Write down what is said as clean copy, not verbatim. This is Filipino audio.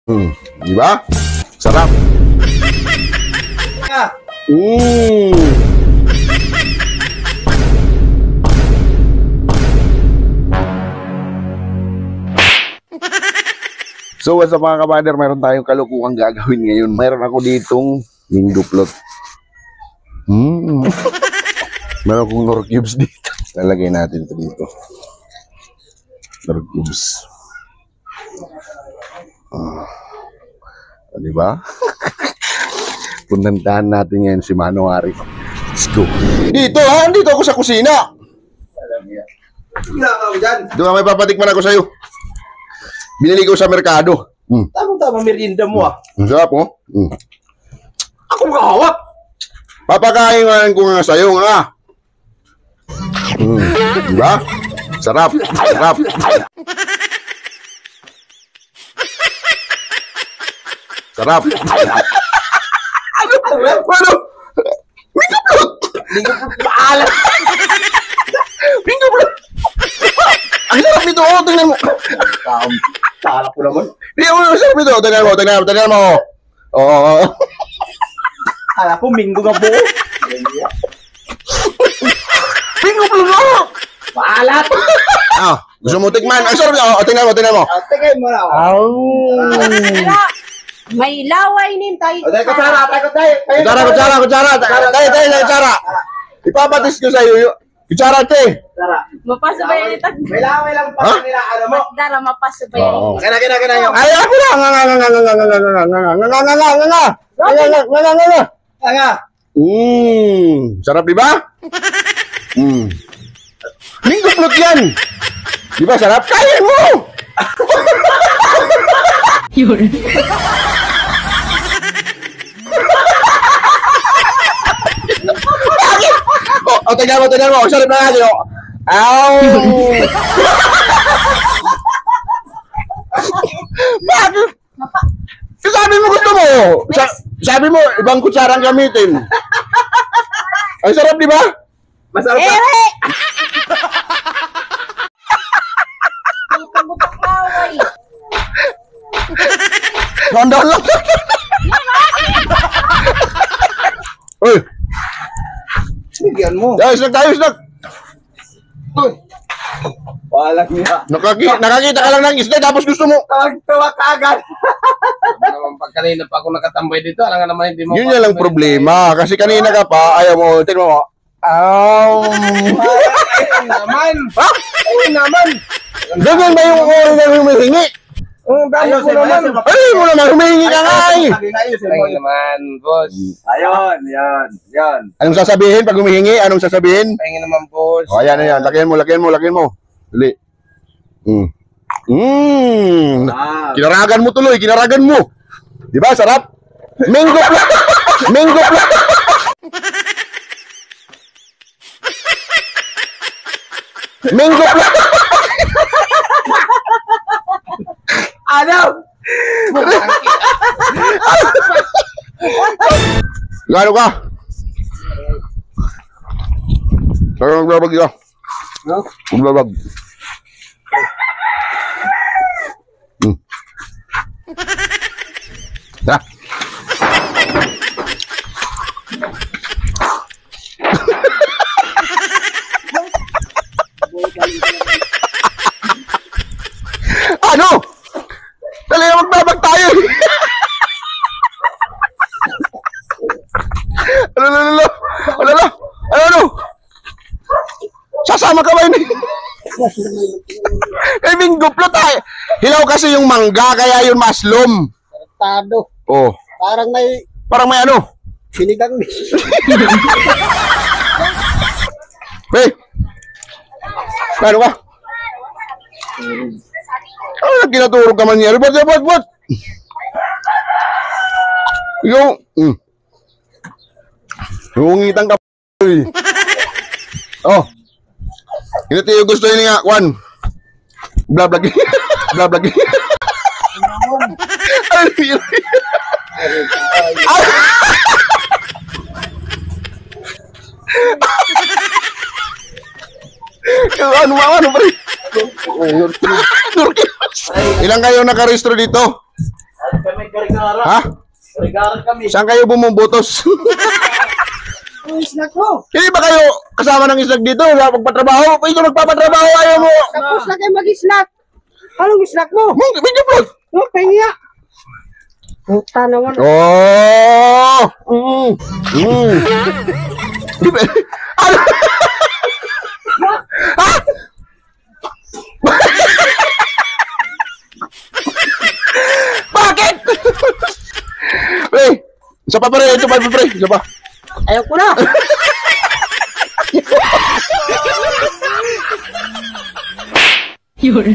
Di ba? Sarap. So what's up mga kabader, mayroon tayong kalukuhang gagawin ngayon. Mayroon ako ditong mingduplot. Meron akong nor cubes dito. Lalagay natin ito dito. Nor cubes. Diba? Puntantahan natin ngayon si Manuari. Let's go. Dito ha, dito ako sa kusina. Doon nga may papatikman ako sa'yo. Binili ko sa merkado. Tama-tama merienda mo ah. Ang sarap oh. Ako makahawak. Papakain ko nga sa'yo nga. Diba? Sarap. Sarap. Sarap. Ano? Mingguplot! Mingguplot paalat! Mingguplot! Ang sarap nito oh, tingnan mo. Sarap ko naman. Hindi mo sarap nito. Tingnan mo. Oo. Kala ko minggo nga buo. Mingguplot mo! Paalat! Gusto mo tikman? Ang sarap nito. Tingnan mo. Tingnan mo na. May laway nin tayo. Kutsara. Tayo. Ipapatis ko sa'yo. Kutsara, te. Mapasabay ito. May laway lang pa nila. Ano mo? Dara mapasabay. Kena yung. Ay, ako na. Nga. Sarap, di ba? Mingguplot yan. Di ba sarap? Kaya mo! Yun. Tingnan mo. Sarap na natin. Bakit? Sabi mo gusto mo. Sabi mo, ibang kutsarang gamitin. Ang sarap, di ba? Masarap pa. Ang kagutok laway. Nandang lang. Uy. Bigyan mo. Tayo, snack. Walang niya. Nakakita ka lang ng isda tapos gusto mo. Tawa ka agad. Naman pag kanina pa ako nakatambay dito, alam nga naman hindi mo. Yun lang problema. Kasi kanina ka pa, ayaw mo. Tingnan mo. Ayun naman. Ha? Ayun naman. Ganyan ba yung oras na humihingi? Ayos naman. Ay, mo naman, humihingi ka nga eh. Ayun naman, boss. Ayun, yan. Anong sasabihin pag humihingi? Anong sasabihin? Ayun naman, boss. O, ayan. Lakihan mo. Dali. Kinaragan mo tuloy, Di ba, sarap? Mango plot. Ano? Gano ka? Saka maglabag ka. Maglabag. Ha? Ano? Dali na magbabag tayo. Ano? Sasama ka ba yun? May mingguplot tayo. Hilaw kasi yung mangga, kaya yun maslom. Tado. Oh. Parang may ano? sinigang ni. Hey! Ano ka? Ano nagkinaturog ka man niya? Ba't? Yung ngungitan ka p***. Oh. Ito yung gusto yun nga, Kwan. Blablag. Ano yun? Ano ba rin? Ilang kayo nakarehistro dito? may karigara. Ha? Karigara kami. Saan kayo bumubutos? Ang snack mo. Hindi ba kayo kasama ng islag dito sa pagpatrabaho? Ikaw nagpapatrabaho, ayaw mo. Tapos na kayo mag-snack. Anong snack mo? Video bro. Oh, pahinga. Puta naman. Oh! Di ba? Ano? Ha? Bakit? Pre, isa pa pre, ito pa pre, isa pa. Ayaw ko na. Yun.